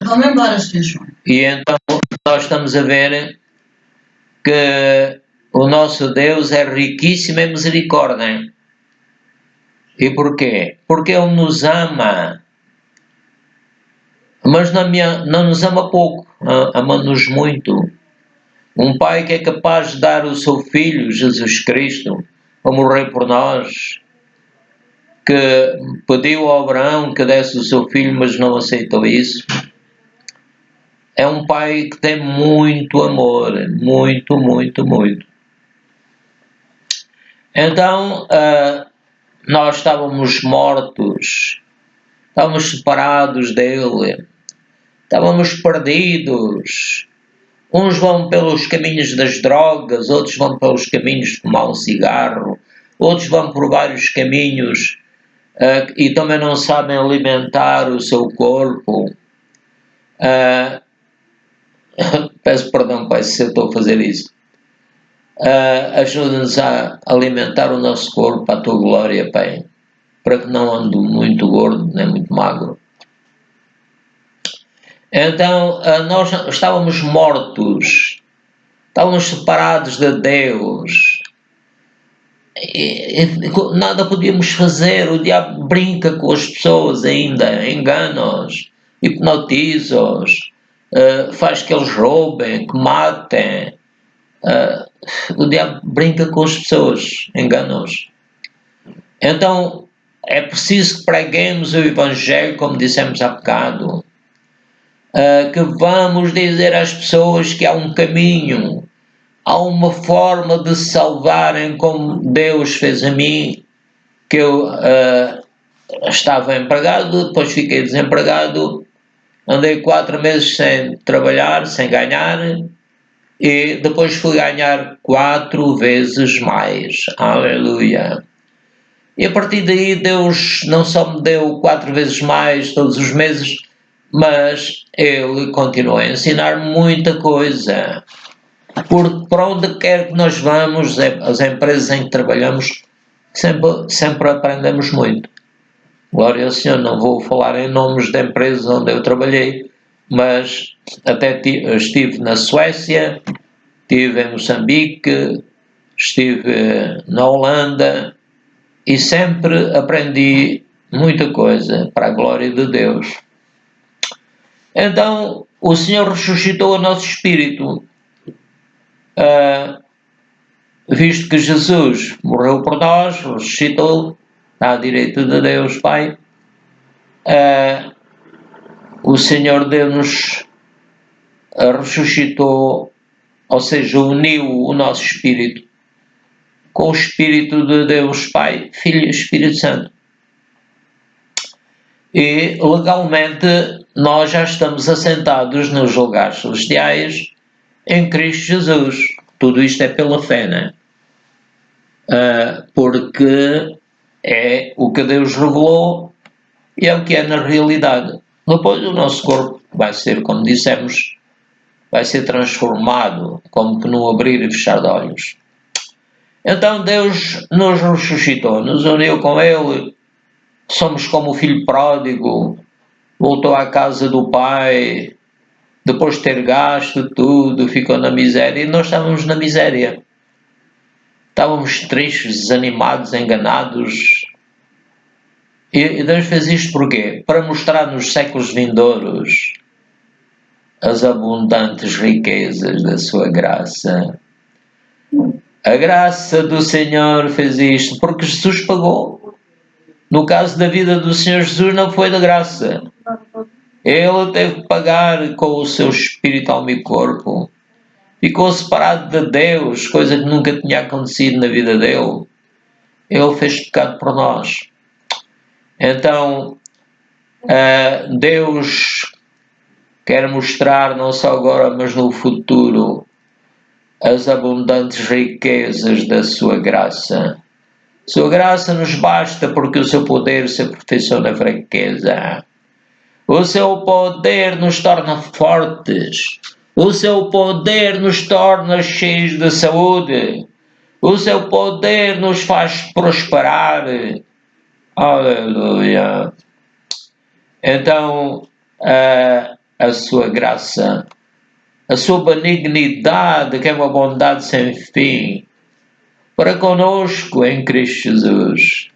Vamos embora, João. E então nós estamos a ver que o nosso Deus é riquíssimo em misericórdia. E porquê? Porque Ele nos ama, mas não nos ama pouco, ama-nos muito. Um pai que é capaz de dar o seu Filho, Jesus Cristo, a morrer por nós, que pediu a Abraão que desse o seu filho, mas não aceitou isso. É um pai que tem muito amor, muito, muito, muito. Então, nós estávamos mortos, estávamos separados dele, estávamos perdidos. Uns vão pelos caminhos das drogas, outros vão pelos caminhos de fumar um cigarro, outros vão por vários caminhos e também não sabem alimentar o seu corpo. Peço perdão, Pai, se eu estou a fazer isso. Ajuda-nos a alimentar o nosso corpo à tua glória, Pai, para que não ande muito gordo nem muito magro. Então, nós estávamos mortos, estávamos separados de Deus, e nada podíamos fazer. O diabo brinca com as pessoas ainda, engana-os, hipnotiza-os, faz que eles roubem, que matem. O diabo brinca com as pessoas, engana-os. Então é preciso que preguemos o Evangelho, como dissemos há bocado, que vamos dizer às pessoas que há um caminho, há uma forma de se salvarem como Deus fez a mim, que eu estava empregado, depois fiquei desempregado, andei 4 meses sem trabalhar, sem ganhar, e depois fui ganhar 4 vezes mais. Aleluia! E a partir daí Deus não só me deu 4 vezes mais todos os meses, mas Ele continua a ensinar muita coisa. Porque para onde quer que nós vamos, as empresas em que trabalhamos, sempre aprendemos muito. Glória ao Senhor, não vou falar em nomes de empresas onde eu trabalhei, mas até estive na Suécia, estive em Moçambique, estive na Holanda e sempre aprendi muita coisa para a glória de Deus. Então, o Senhor ressuscitou o nosso espírito, visto que Jesus morreu por nós, ressuscitou, está à direita de Deus Pai. O Senhor deu-nos, ressuscitou, ou seja, uniu o nosso espírito com o Espírito de Deus Pai, Filho e Espírito Santo. E legalmente nós já estamos assentados nos lugares celestiais em Cristo Jesus. Tudo isto é pela fé, né? Porque é o que Deus revelou e é o que é na realidade. Depois o nosso corpo vai ser, como dissemos, vai ser transformado, como que no abrir e fechar de olhos. Então Deus nos ressuscitou, nos uniu com Ele, somos como o filho pródigo, voltou à casa do pai, depois de ter gasto tudo, ficou na miséria, e nós estávamos na miséria. Estávamos tristes, desanimados, enganados. E Deus fez isto porquê? Para mostrar nos séculos vindouros as abundantes riquezas da sua graça. A graça do Senhor fez isto porque Jesus pagou. No caso da vida do Senhor Jesus não foi de graça. Ele teve que pagar com o seu espírito, alma e corpo. Ficou separado de Deus, coisa que nunca tinha acontecido na vida dele. Ele fez pecado por nós. Então, Deus quer mostrar, não só agora, mas no futuro, as abundantes riquezas da sua graça. Sua graça nos basta porque o seu poder se aperfeiçoa na fraqueza. O seu poder nos torna fortes. O seu poder nos torna cheios de saúde. O seu poder nos faz prosperar. Aleluia. Então, a sua graça, a sua benignidade, que é uma bondade sem fim, para conosco em Cristo Jesus.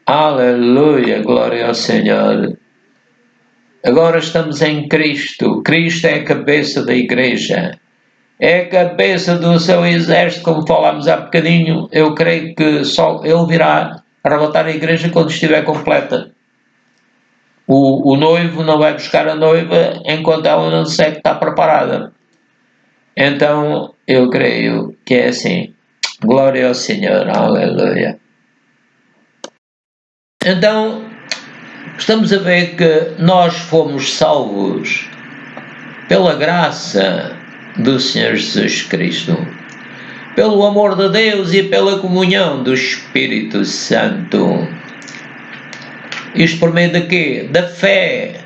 Aleluia, glória ao Senhor. Agora estamos em Cristo. Cristo é a cabeça da igreja. É a cabeça do seu exército, como falámos há bocadinho. Eu creio que só Ele virá arrebatar a igreja quando estiver completa. O noivo não vai buscar a noiva enquanto ela não disser que está preparada. Então, eu creio que é assim. Glória ao Senhor. Aleluia. Então, estamos a ver que nós fomos salvos pela graça do Senhor Jesus Cristo, pelo amor de Deus e pela comunhão do Espírito Santo. Isto por meio de quê? Da fé.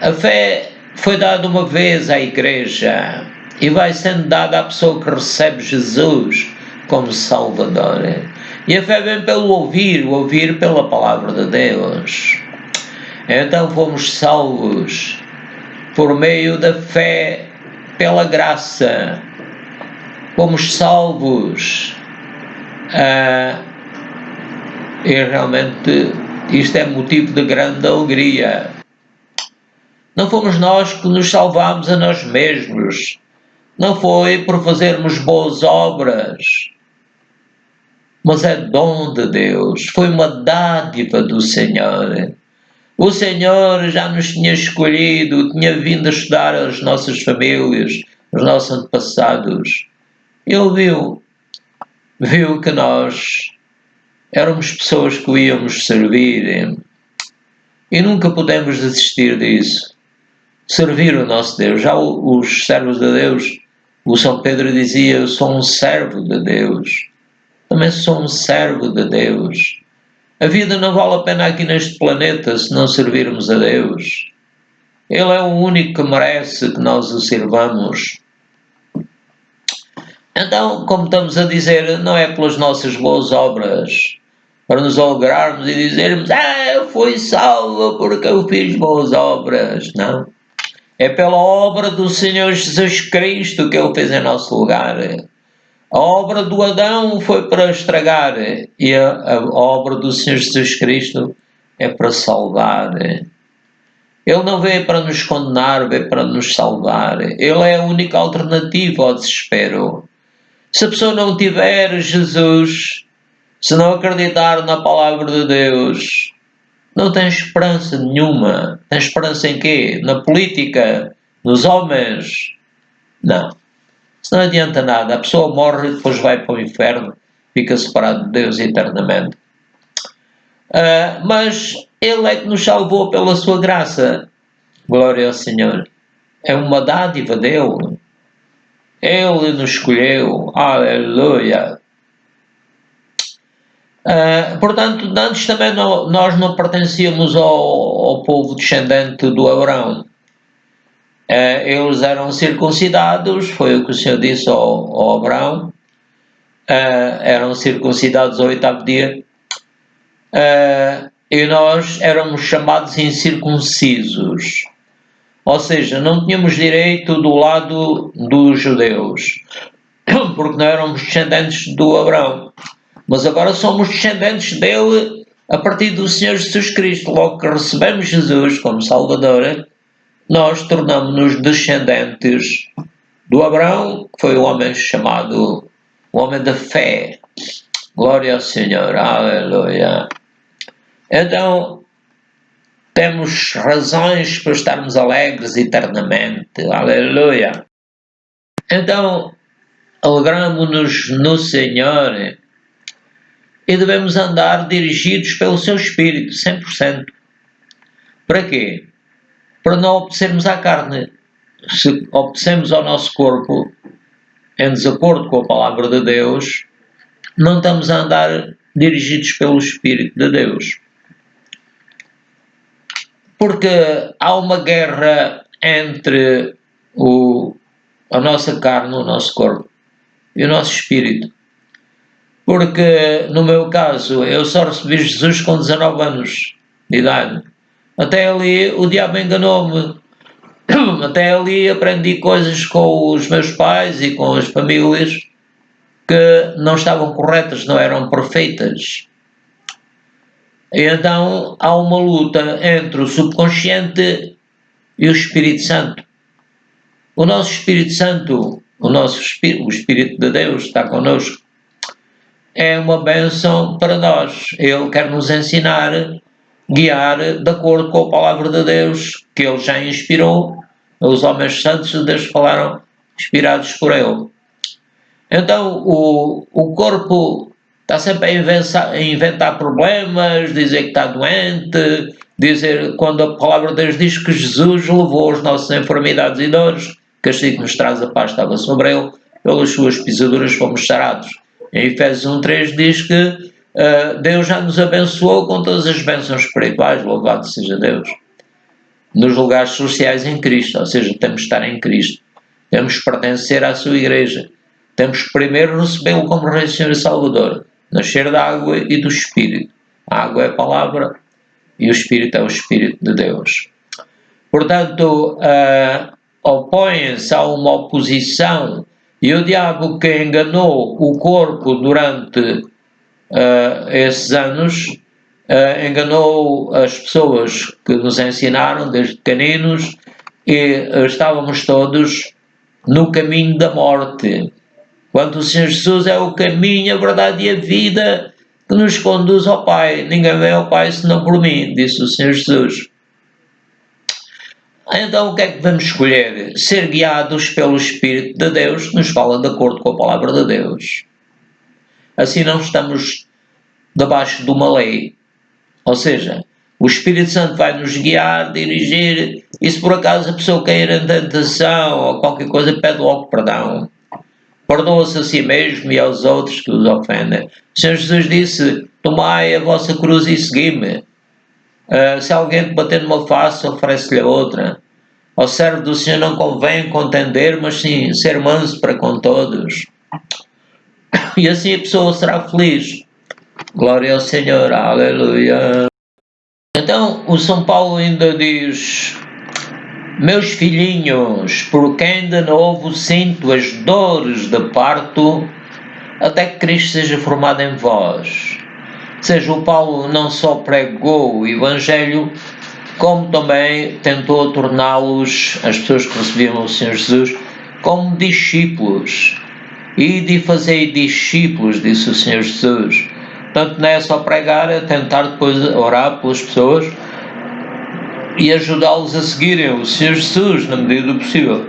A fé foi dada uma vez à igreja e vai sendo dada à pessoa que recebe Jesus como Salvador. E a fé vem pelo ouvir pela palavra de Deus. Então fomos salvos por meio da fé, pela graça. Fomos salvos. E realmente isto é motivo de grande alegria. Não fomos nós que nos salvámos a nós mesmos. Não foi por fazermos boas obras. Mas é dom de Deus, foi uma dádiva do Senhor. O Senhor já nos tinha escolhido, tinha vindo a estudar as nossas famílias, os nossos antepassados. Ele viu que nós éramos pessoas que o íamos servir e nunca podemos desistir disso. Servir o nosso Deus. Já os servos de Deus, o São Pedro dizia: eu sou um servo de Deus. Também sou um servo de Deus. A vida não vale a pena aqui neste planeta se não servirmos a Deus. Ele é o único que merece que nós o sirvamos. Então, como estamos a dizer, não é pelas nossas boas obras, para nos alegrarmos e dizermos: eu fui salvo porque eu fiz boas obras. Não. É pela obra do Senhor Jesus Cristo que Ele fez em nosso lugar. A obra do Adão foi para estragar e a obra do Senhor Jesus Cristo é para salvar. Ele não veio para nos condenar, veio para nos salvar. Ele é a única alternativa ao desespero. Se a pessoa não tiver Jesus, se não acreditar na palavra de Deus, não tem esperança nenhuma. Tem esperança em quê? Na política? Nos homens? Não. Isso não adianta nada. A pessoa morre e depois vai para o inferno, fica separado de Deus eternamente. Mas Ele é que nos salvou pela sua graça. Glória ao Senhor. É uma dádiva dele. Ele nos escolheu. Aleluia. Portanto, antes também nós não pertencíamos ao povo descendente do Abraão. Eles eram circuncidados, foi o que o Senhor disse ao Abraão. Eram circuncidados ao 8º dia. E nós éramos chamados incircuncisos. Ou seja, não tínhamos direito do lado dos judeus, porque não éramos descendentes do Abraão. Mas agora somos descendentes dele a partir do Senhor Jesus Cristo. Logo que recebemos Jesus como Salvador, nós tornamos-nos descendentes do Abraão, que foi o homem chamado o homem da fé. Glória ao Senhor. Aleluia. Então, temos razões para estarmos alegres eternamente. Aleluia. Então, alegramos-nos no Senhor e devemos andar dirigidos pelo seu Espírito, 100%. Para quê? Para não obedecermos à carne. Se obedecemos ao nosso corpo, em desacordo com a palavra de Deus, não estamos a andar dirigidos pelo Espírito de Deus. Porque há uma guerra entre a nossa carne, o nosso corpo, e o nosso espírito. Porque, no meu caso, eu só recebi Jesus com 19 anos de idade. Até ali o diabo enganou-me. Até ali aprendi coisas com os meus pais e com as famílias que não estavam corretas, não eram perfeitas. E então há uma luta entre o subconsciente e o Espírito Santo. O nosso Espírito Santo, o Espírito de Deus está connosco, é uma bênção para nós. Ele quer nos ensinar, guiar de acordo com a palavra de Deus, que Ele já inspirou. Os homens santos de Deus falaram inspirados por Ele. Então o corpo está sempre a inventar problemas, dizer que está doente, dizer quando a palavra de Deus diz que Jesus levou as nossas enfermidades e dores, castigo que nos traz a paz estava sobre Ele, pelas suas pisaduras fomos sarados. Em Efésios 1:3 diz que Deus já nos abençoou com todas as bênçãos espirituais, louvado seja Deus, nos lugares sociais em Cristo, ou seja, temos de estar em Cristo, temos que pertencer à sua igreja, temos que primeiro recebê-lo como Rei, Senhor e Salvador, nascer da água e do Espírito. A água é a palavra e o Espírito é o Espírito de Deus. Portanto, opõem-se a uma oposição, e o diabo que enganou o corpo durante esses anos, enganou as pessoas que nos ensinaram desde pequeninos, e estávamos todos no caminho da morte. Quando o Senhor Jesus é o caminho, a verdade e a vida que nos conduz ao Pai. Ninguém vem ao Pai senão por mim, disse o Senhor Jesus. Então o que é que vamos escolher? Ser guiados pelo Espírito de Deus, que nos fala de acordo com a palavra de Deus. Assim não estamos debaixo de uma lei. Ou seja, o Espírito Santo vai nos guiar, dirigir, e se por acaso a pessoa cair em tentação ou qualquer coisa, pede logo perdão. Perdoa-se a si mesmo e aos outros que os ofendem. O Senhor Jesus disse: tomai a vossa cruz e segui-me. Se alguém te bater numa face, oferece-lhe a outra. Ao servo do Senhor não convém contender, mas sim ser manso para com todos. E assim a pessoa será feliz. Glória ao Senhor, aleluia. Então o São Paulo ainda diz: meus filhinhos, por quem de novo sinto as dores de parto, até que Cristo seja formado em vós. Ou seja, o Paulo não só pregou o Evangelho, como também tentou torná-los, as pessoas que recebiam o Senhor Jesus, como discípulos. E de fazer discípulos, disse o Senhor Jesus. Portanto, não é só pregar, é tentar depois orar pelas pessoas e ajudá-los a seguirem o Senhor Jesus na medida do possível.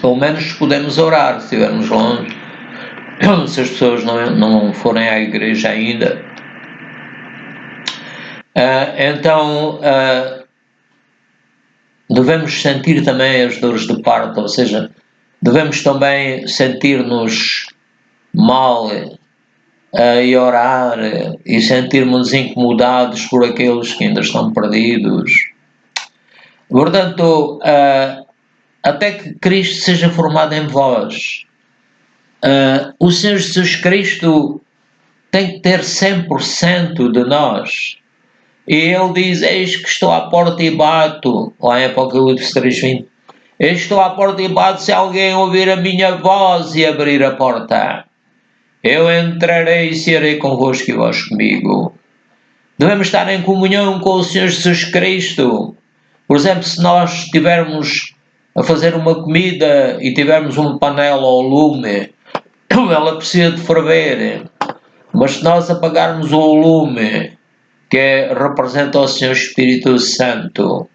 Pelo menos podemos orar, se estivermos longe, se as pessoas não forem à igreja ainda. Então, devemos sentir também as dores de parto, ou seja, devemos também sentir-nos mal e orar e sentirmos incomodados por aqueles que ainda estão perdidos. Portanto, até que Cristo seja formado em vós. O Senhor Jesus Cristo tem que ter 100% de nós. E Ele diz: eis que estou à porta e bato, lá em Apocalipse 3:20. Eu estou à porta e bato, se alguém ouvir a minha voz e abrir a porta, eu entrarei e serei convosco e vós comigo. Devemos estar em comunhão com o Senhor Jesus Cristo. Por exemplo, se nós estivermos a fazer uma comida e tivermos uma panela ao lume, ela precisa de ferver. Mas se nós apagarmos o lume, que representa o Senhor Espírito Santo,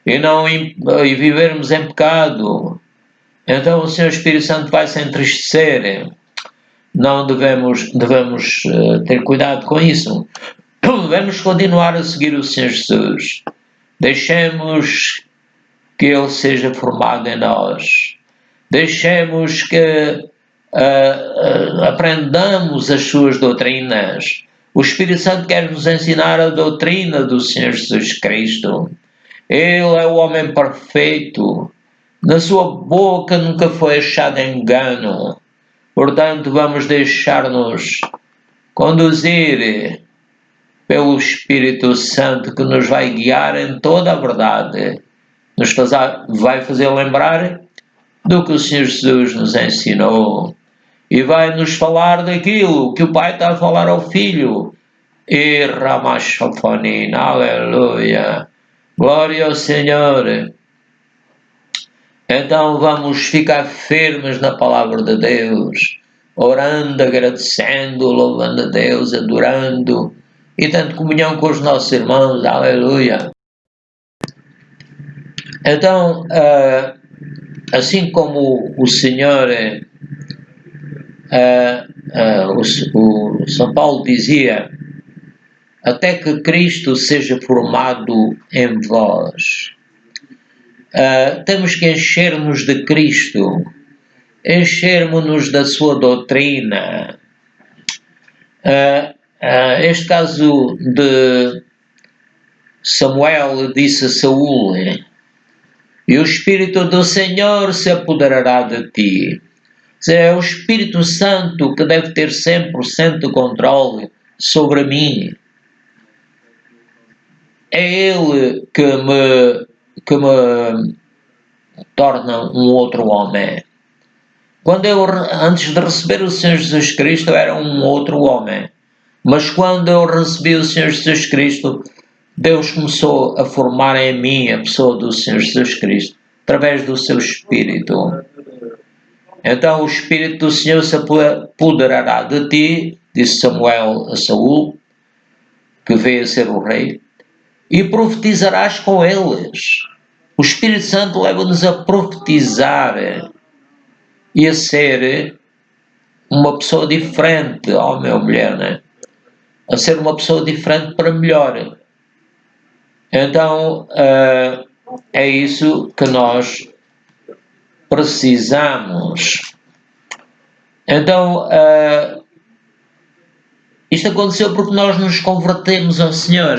e vivermos em pecado, então o Senhor Espírito Santo vai se entristecer. Não devemos ter cuidado com isso. Devemos continuar a seguir o Senhor Jesus. Deixemos que Ele seja formado em nós. Deixemos que aprendamos as suas doutrinas. O Espírito Santo quer nos ensinar a doutrina do Senhor Jesus Cristo. Ele é o homem perfeito. Na sua boca nunca foi achado engano. Portanto, vamos deixar-nos conduzir pelo Espírito Santo, que nos vai guiar em toda a verdade. Vai fazer lembrar do que o Senhor Jesus nos ensinou. E vai nos falar daquilo que o Pai está a falar ao Filho. E Ramachofonina, aleluia. Glória ao Senhor. Então vamos ficar firmes na palavra de Deus, orando, agradecendo, louvando a Deus, adorando e tendo comunhão com os nossos irmãos, aleluia. Então, assim como o Senhor, o São Paulo dizia, até que Cristo seja formado em vós. Temos que encher-nos de Cristo, enchermos-nos da sua doutrina. Este caso de Samuel disse a Saúl: e o Espírito do Senhor se apoderará de ti. É o Espírito Santo que deve ter 100% de controle sobre mim. É Ele que me torna um outro homem. Quando antes de receber o Senhor Jesus Cristo, eu era um outro homem. Mas quando eu recebi o Senhor Jesus Cristo, Deus começou a formar em mim a pessoa do Senhor Jesus Cristo, através do seu Espírito. Então o Espírito do Senhor se apoderará de ti, disse Samuel a Saúl, que veio a ser o rei, e profetizarás com eles. O Espírito Santo leva-nos a profetizar e a ser uma pessoa diferente, homem ou mulher, né? a ser uma pessoa diferente para melhor. Então, é isso que nós precisamos. Então, isto aconteceu porque nós nos convertemos ao Senhor.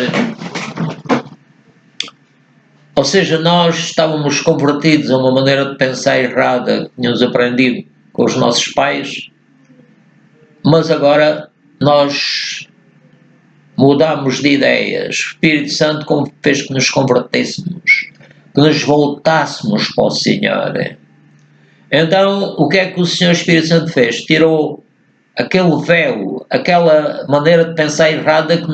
Ou seja, nós estávamos convertidos a uma maneira de pensar errada que tínhamos aprendido com os nossos pais, mas agora nós mudámos de ideias. O Espírito Santo fez que nos convertêssemos, que nos voltássemos para o Senhor. Então, o que é que o Senhor Espírito Santo fez? Tirou aquele véu, aquela maneira de pensar errada que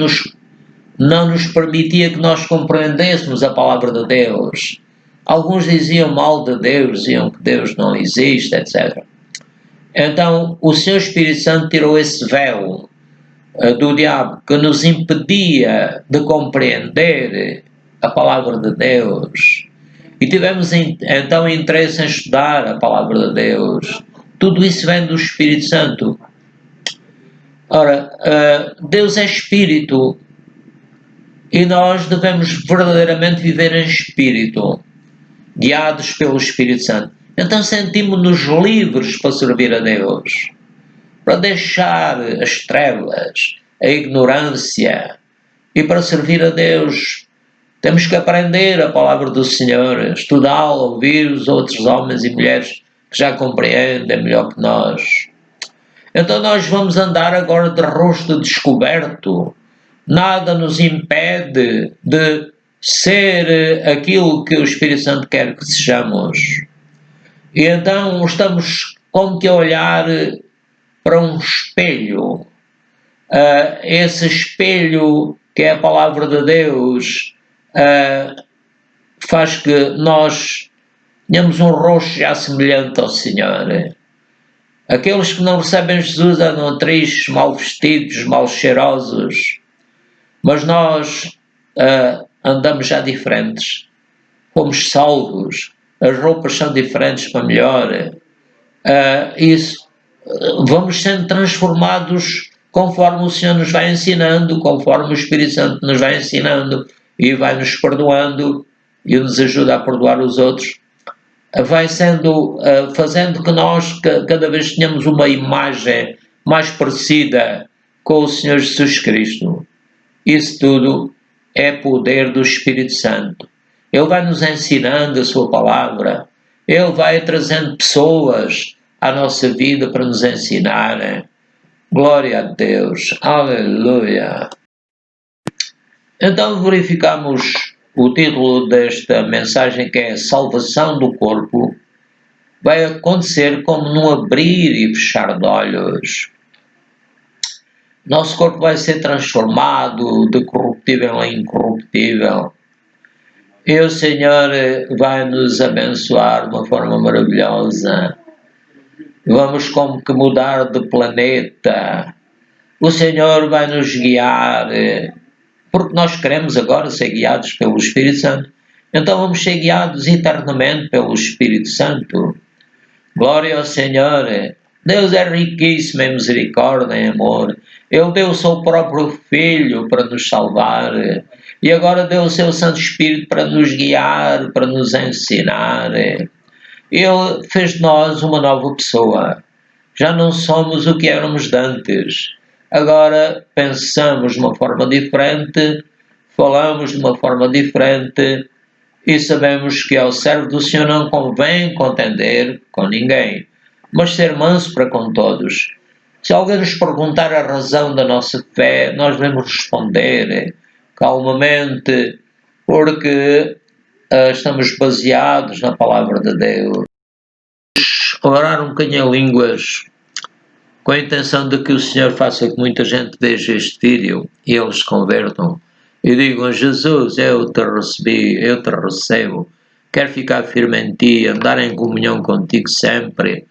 não nos permitia que nós compreendêssemos a palavra de Deus. Alguns diziam mal de Deus, diziam que Deus não existe, etc. Então, o Senhor Espírito Santo tirou esse véu do diabo que nos impedia de compreender a palavra de Deus. E tivemos então interesse em estudar a palavra de Deus. Tudo isso vem do Espírito Santo. Ora, Deus é Espírito e nós devemos verdadeiramente viver em Espírito, guiados pelo Espírito Santo. Então sentimos-nos livres para servir a Deus, para deixar as trevas, a ignorância e para servir a Deus. Temos que aprender a palavra do Senhor, estudá-la, ouvir os outros homens e mulheres que já compreendem melhor que nós. Então nós vamos andar agora de rosto descoberto. Nada nos impede de ser aquilo que o Espírito Santo quer que sejamos. E então estamos como que a olhar para um espelho. Esse espelho que é a palavra de Deus faz que nós tenhamos um rosto já semelhante ao Senhor. Aqueles que não recebem Jesus andam tristes, mal vestidos, mal cheirosos, mas nós andamos já diferentes, fomos salvos, as roupas são diferentes para melhor, vamos sendo transformados conforme o Senhor nos vai ensinando, conforme o Espírito Santo nos vai ensinando e vai nos perdoando e nos ajuda a perdoar os outros, vai sendo, fazendo que nós cada vez tenhamos uma imagem mais parecida com o Senhor Jesus Cristo. Isso tudo é poder do Espírito Santo. Ele vai nos ensinando a sua palavra, ele vai trazendo pessoas à nossa vida para nos ensinarem. Glória a Deus, aleluia. Então verificamos o título desta mensagem, que é Salvação do Corpo. Vai acontecer como num abrir e fechar de olhos. Nosso corpo vai ser transformado de corruptível em incorruptível. E o Senhor vai nos abençoar de uma forma maravilhosa. Vamos como que mudar de planeta. O Senhor vai nos guiar, porque nós queremos agora ser guiados pelo Espírito Santo. Então vamos ser guiados eternamente pelo Espírito Santo. Glória ao Senhor. Deus é riquíssimo em misericórdia e amor. Ele deu o seu próprio Filho para nos salvar. E agora deu o seu Santo Espírito para nos guiar, para nos ensinar. Ele fez de nós uma nova pessoa. Já não somos o que éramos antes. Agora pensamos de uma forma diferente, falamos de uma forma diferente e sabemos que ao servo do Senhor não convém contender com ninguém, mas ser manso para com todos. Se alguém nos perguntar a razão da nossa fé, nós devemos responder calmamente, porque estamos baseados na palavra de Deus. Orar um bocadinho em línguas, com a intenção de que o Senhor faça que muita gente veja este vídeo e eles se convertam e digam: Jesus, eu te recebi, eu te recebo, quero ficar firme em ti, andar em comunhão contigo sempre,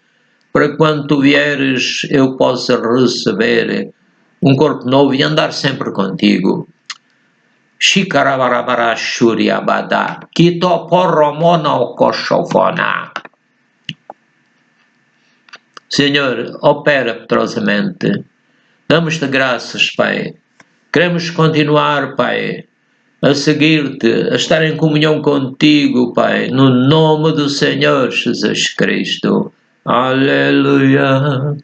para que quando tu vieres eu possa receber um corpo novo e andar sempre contigo. Shikarabarabara shuriabada, kitoporomona okoshofona. Senhor, opera poderosamente. Damos-te graças, Pai, Queremos continuar, Pai, a seguir-te, a estar em comunhão contigo, Pai, no nome do Senhor Jesus Cristo. Aleluia.